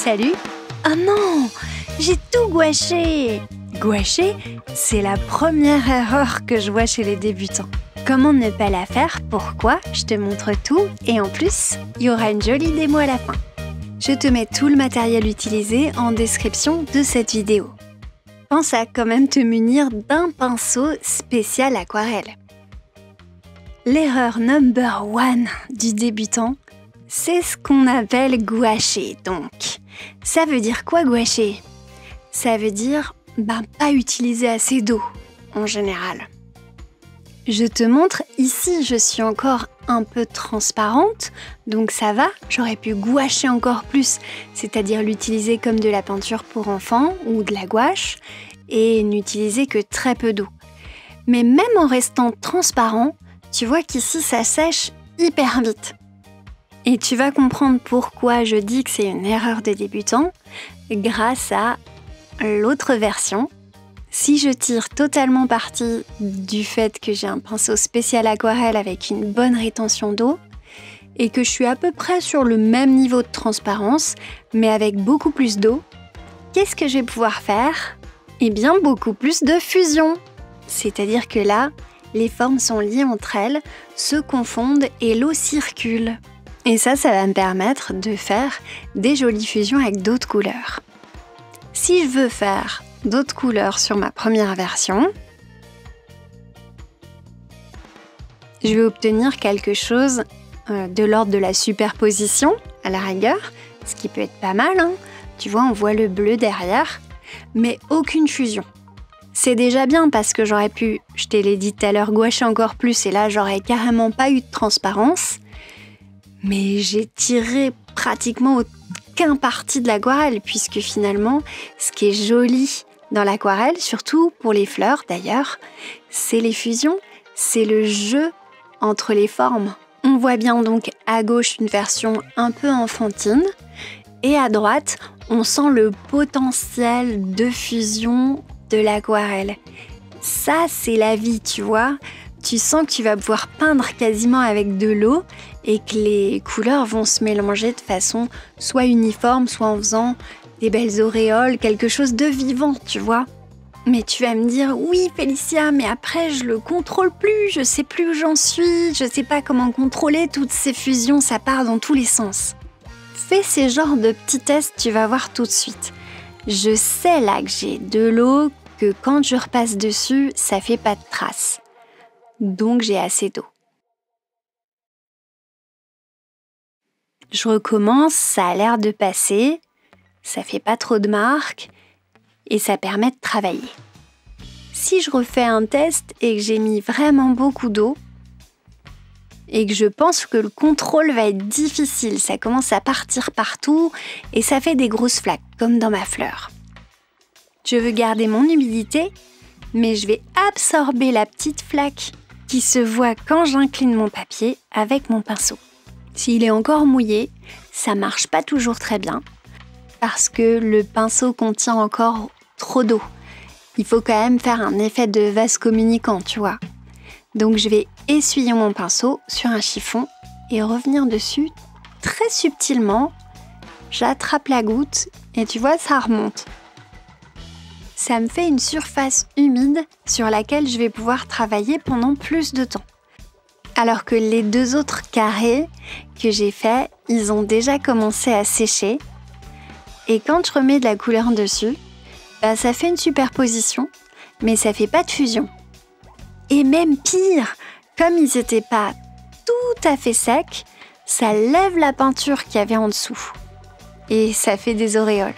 Salut! Oh non! J'ai tout gouaché! Gouacher, c'est la première erreur que je vois chez les débutants. Comment ne pas la faire? Pourquoi? Je te montre tout et en plus, il y aura une jolie démo à la fin. Je te mets tout le matériel utilisé en description de cette vidéo. Pense à quand même te munir d'un pinceau spécial aquarelle. L'erreur number one du débutant, c'est ce qu'on appelle gouacher. Donc, ça veut dire quoi gouacher? Ça veut dire pas utiliser assez d'eau en général. Je te montre, ici je suis encore un peu transparente, donc ça va, j'aurais pu gouacher encore plus, c'est-à-dire l'utiliser comme de la peinture pour enfants ou de la gouache, et n'utiliser que très peu d'eau. Mais même en restant transparent, tu vois qu'ici ça sèche hyper vite. Et tu vas comprendre pourquoi je dis que c'est une erreur de débutant, grâce à l'autre version. Si je tire totalement parti du fait que j'ai un pinceau spécial aquarelle avec une bonne rétention d'eau et que je suis à peu près sur le même niveau de transparence, mais avec beaucoup plus d'eau, qu'est-ce que je vais pouvoir faire? Eh bien, beaucoup plus de fusion. C'est-à-dire que là, les formes sont liées entre elles, se confondent et l'eau circule. Et ça va me permettre de faire des jolies fusions avec d'autres couleurs. Si je veux faire d'autres couleurs sur ma première version, je vais obtenir quelque chose de l'ordre de la superposition, à la rigueur, ce qui peut être pas mal, hein. Tu vois, on voit le bleu derrière, mais aucune fusion. C'est déjà bien parce que j'aurais pu, je te l'ai dit tout à l'heure, gouacher encore plus et là, j'aurais carrément pas eu de transparence. Mais j'ai tiré pratiquement aucun parti de l'aquarelle puisque finalement, ce qui est joli dans l'aquarelle, surtout pour les fleurs d'ailleurs, c'est les fusions, c'est le jeu entre les formes. On voit bien donc à gauche une version un peu enfantine et à droite, on sent le potentiel de fusion de l'aquarelle. Ça, c'est la vie, tu vois. Tu sens que tu vas pouvoir peindre quasiment avec de l'eau et que les couleurs vont se mélanger de façon soit uniforme, soit en faisant des belles auréoles, quelque chose de vivant, tu vois. Mais tu vas me dire, oui Félicia, mais après je le contrôle plus, je sais plus où j'en suis, je sais pas comment contrôler toutes ces fusions, ça part dans tous les sens. Fais ces genres de petits tests, tu vas voir tout de suite. Je sais là que j'ai de l'eau, que quand je repasse dessus, ça fait pas de traces. Donc j'ai assez d'eau. Je recommence, ça a l'air de passer, ça fait pas trop de marques et ça permet de travailler. Si je refais un test et que j'ai mis vraiment beaucoup d'eau et que je pense que le contrôle va être difficile, ça commence à partir partout et ça fait des grosses flaques comme dans ma fleur. Je veux garder mon humidité, mais je vais absorber la petite flaque qui se voit quand j'incline mon papier avec mon pinceau. S'il est encore mouillé, ça marche pas toujours très bien parce que le pinceau contient encore trop d'eau. Il faut quand même faire un effet de vase communicant, tu vois. Donc je vais essuyer mon pinceau sur un chiffon et revenir dessus très subtilement. J'attrape la goutte et tu vois, ça remonte. Ça me fait une surface humide sur laquelle je vais pouvoir travailler pendant plus de temps. Alors que les deux autres carrés que j'ai faits, ils ont déjà commencé à sécher. Et quand je remets de la couleur dessus, ça fait une superposition, mais ça fait pas de fusion. Et même pire, comme ils n'étaient pas tout à fait secs, ça lève la peinture qu'il y avait en dessous. Et ça fait des auréoles.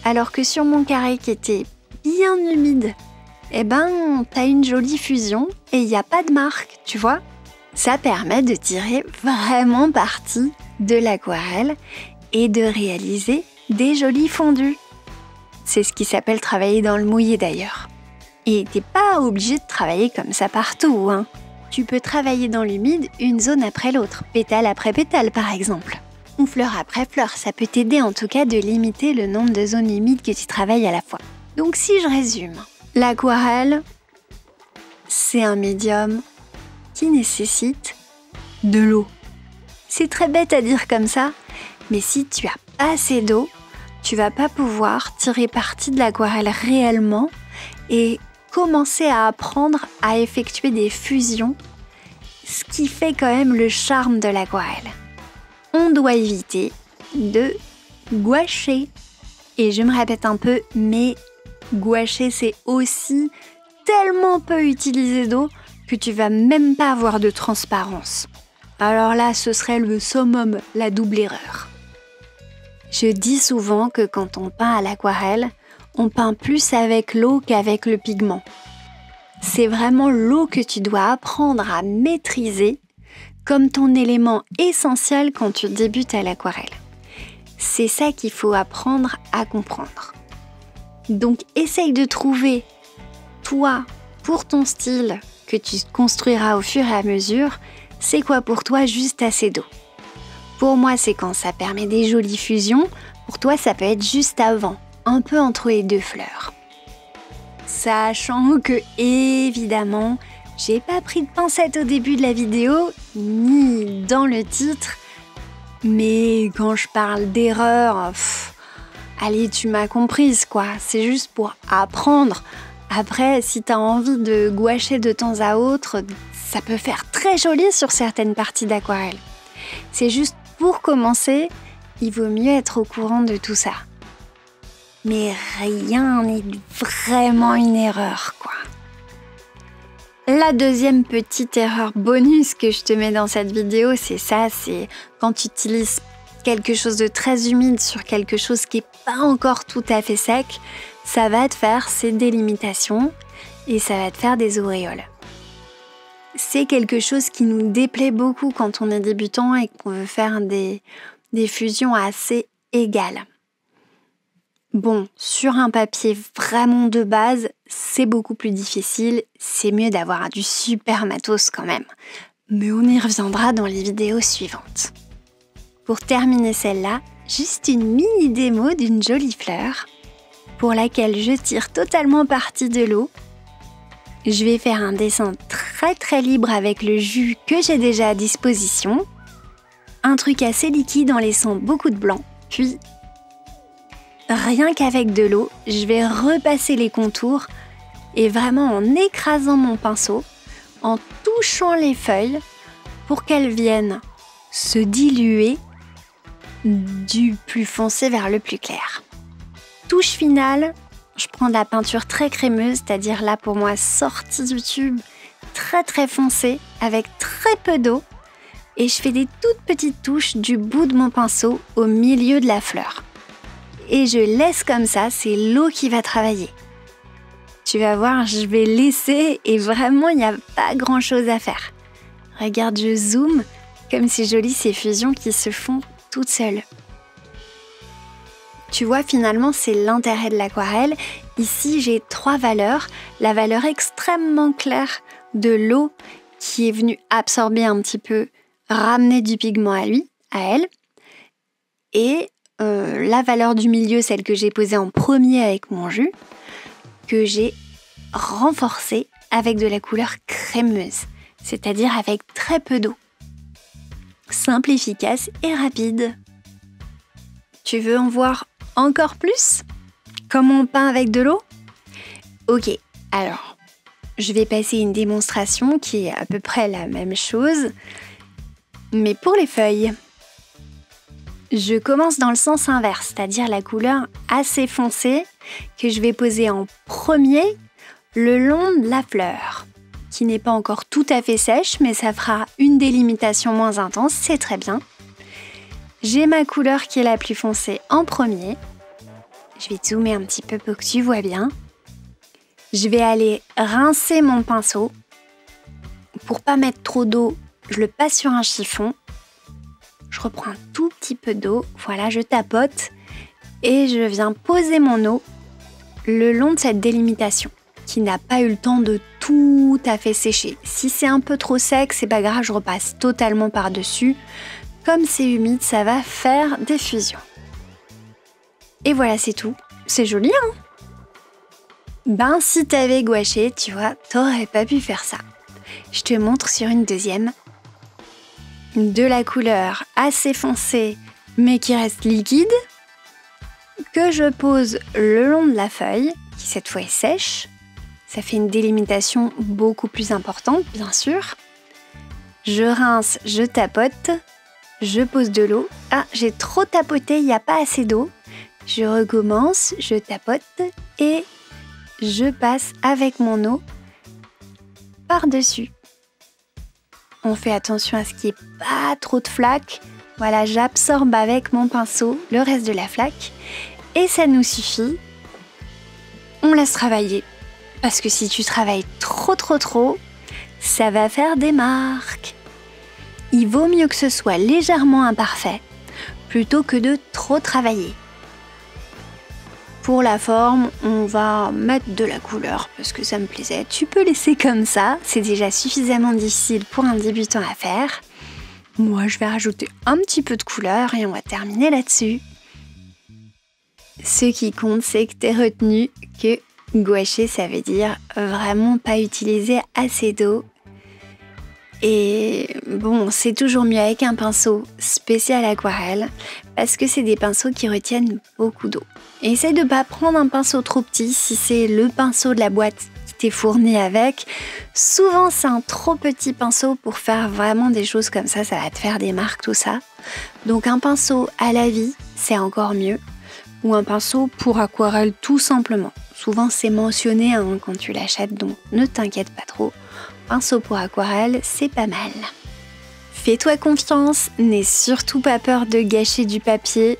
Alors que sur mon carré qui était bien humide, t'as une jolie fusion et il n'y a pas de marque, tu vois. Ça permet de tirer vraiment parti de l'aquarelle et de réaliser des jolis fondus. C'est ce qui s'appelle travailler dans le mouillé d'ailleurs. Et t'es pas obligé de travailler comme ça partout, hein. Tu peux travailler dans l'humide une zone après l'autre, pétale après pétale par exemple. Ou fleur après fleur, ça peut t'aider en tout cas de limiter le nombre de zones humides que tu travailles à la fois. Donc si je résume, l'aquarelle, c'est un médium qui nécessite de l'eau. C'est très bête à dire comme ça, mais si tu as pas assez d'eau, tu vas pas pouvoir tirer parti de l'aquarelle réellement et commencer à apprendre à effectuer des fusions, ce qui fait quand même le charme de l'aquarelle. On doit éviter de gouacher. Et je me répète un peu, mais gouacher c'est aussi tellement peu utilisé d'eau que tu vas même pas avoir de transparence. Alors là, ce serait le summum, la double erreur. Je dis souvent que quand on peint à l'aquarelle, on peint plus avec l'eau qu'avec le pigment. C'est vraiment l'eau que tu dois apprendre à maîtriser comme ton élément essentiel quand tu débutes à l'aquarelle. C'est ça qu'il faut apprendre à comprendre. Donc essaye de trouver, toi, pour ton style que tu construiras au fur et à mesure, c'est quoi pour toi juste assez d'eau. Pour moi, c'est quand ça permet des jolies fusions. Pour toi, ça peut être juste avant, un peu entre les deux fleurs. Sachant que, évidemment, j'ai pas pris de pincettes au début de la vidéo, ni dans le titre, mais quand je parle d'erreur, allez, tu m'as comprise quoi, c'est juste pour apprendre. Après, si t'as envie de gouacher de temps à autre, ça peut faire très joli sur certaines parties d'aquarelle. C'est juste pour commencer, il vaut mieux être au courant de tout ça. Mais rien n'est vraiment une erreur, quoi. La deuxième petite erreur bonus que je te mets dans cette vidéo, c'est ça, c'est quand tu utilises quelque chose de très humide sur quelque chose qui n'est pas encore tout à fait sec, ça va te faire ces délimitations et ça va te faire des auréoles. C'est quelque chose qui nous déplaît beaucoup quand on est débutant et qu'on veut faire des fusions assez égales. Bon, sur un papier vraiment de base, c'est beaucoup plus difficile, c'est mieux d'avoir du super matos quand même. Mais on y reviendra dans les vidéos suivantes. Pour terminer celle-là, juste une mini démo d'une jolie fleur pour laquelle je tire totalement parti de l'eau. Je vais faire un dessin très libre avec le jus que j'ai déjà à disposition. Un truc assez liquide en laissant beaucoup de blanc, puis rien qu'avec de l'eau, je vais repasser les contours et vraiment en écrasant mon pinceau, en touchant les feuilles pour qu'elles viennent se diluer du plus foncé vers le plus clair. Touche finale, je prends de la peinture très crémeuse, c'est-à-dire là pour moi sortie du tube, très foncée, avec très peu d'eau, et je fais des toutes petites touches du bout de mon pinceau au milieu de la fleur. Et je laisse comme ça, c'est l'eau qui va travailler. Tu vas voir, je vais laisser et vraiment il n'y a pas grand chose à faire. Regarde, je zoome, comme c'est joli ces fusions qui se font toutes seules. Tu vois, finalement, c'est l'intérêt de l'aquarelle. Ici, j'ai 3 valeurs. La valeur extrêmement claire de l'eau qui est venue absorber un petit peu, ramener du pigment à elle. Et la valeur du milieu, celle que j'ai posée en premier avec mon jus, que j'ai renforcée avec de la couleur crémeuse, c'est-à-dire avec très peu d'eau. Simple, efficace et rapide. Tu veux en voir encore plus? Comment on peint avec de l'eau? Ok, alors, je vais passer une démonstration qui est à peu près la même chose, mais pour les feuilles. Je commence dans le sens inverse, c'est-à-dire la couleur assez foncée que je vais poser en premier le long de la fleur, qui n'est pas encore tout à fait sèche, mais ça fera une délimitation moins intense, c'est très bien. J'ai ma couleur qui est la plus foncée en premier. Je vais zoomer un petit peu pour que tu vois bien. Je vais aller rincer mon pinceau. Pour pas mettre trop d'eau, je le passe sur un chiffon. Je reprends un tout petit peu d'eau, voilà, je tapote et je viens poser mon eau le long de cette délimitation qui n'a pas eu le temps de tout à fait sécher. Si c'est un peu trop sec, c'est pas grave, je repasse totalement par-dessus. Comme c'est humide, ça va faire des fusions. Et voilà, c'est tout. C'est joli, hein? Ben, si t'avais gouaché, tu vois, t'aurais pas pu faire ça. Je te montre sur une deuxième. De la couleur assez foncée, mais qui reste liquide, que je pose le long de la feuille, qui cette fois est sèche. Ça fait une délimitation beaucoup plus importante, bien sûr. Je rince, je tapote, je pose de l'eau. Ah, j'ai trop tapoté, il n'y a pas assez d'eau. Je recommence, je tapote et je passe avec mon eau par-dessus. On fait attention à ce qu'il n'y ait pas trop de flaques. Voilà, j'absorbe avec mon pinceau le reste de la flaque et ça nous suffit. On laisse travailler parce que si tu travailles trop, ça va faire des marques. Il vaut mieux que ce soit légèrement imparfait plutôt que de trop travailler. Pour la forme, on va mettre de la couleur parce que ça me plaisait. Tu peux laisser comme ça, c'est déjà suffisamment difficile pour un débutant à faire. Moi, je vais rajouter un petit peu de couleur et on va terminer là-dessus. Ce qui compte, c'est que tu aies retenu que gouacher, ça veut dire vraiment pas utiliser assez d'eau. Et bon, c'est toujours mieux avec un pinceau spécial aquarelle parce que c'est des pinceaux qui retiennent beaucoup d'eau. Et essaye de ne pas prendre un pinceau trop petit si c'est le pinceau de la boîte qui t'est fourni avec. Souvent, c'est un trop petit pinceau pour faire vraiment des choses comme ça va te faire des marques, tout ça. Donc un pinceau à la vie, c'est encore mieux. Ou un pinceau pour aquarelle tout simplement. Souvent, c'est mentionné quand tu l'achètes, donc ne t'inquiète pas trop. Pinceau pour aquarelle, c'est pas mal. Fais-toi confiance, n'aie surtout pas peur de gâcher du papier.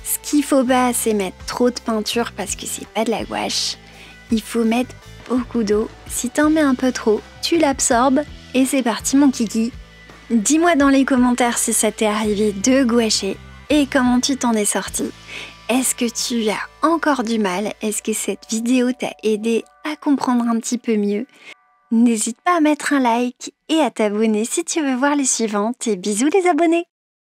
Ce qu'il faut pas, c'est mettre trop de peinture parce que c'est pas de la gouache. Il faut mettre beaucoup d'eau. Si t'en mets un peu trop, tu l'absorbes et c'est parti mon kiki. Dis-moi dans les commentaires si ça t'est arrivé de gouacher et comment tu t'en es sorti. Est-ce que tu as encore du mal? Est-ce que cette vidéo t'a aidé à comprendre un petit peu mieux? N'hésite pas à mettre un like et à t'abonner si tu veux voir les suivantes et bisous les abonnés!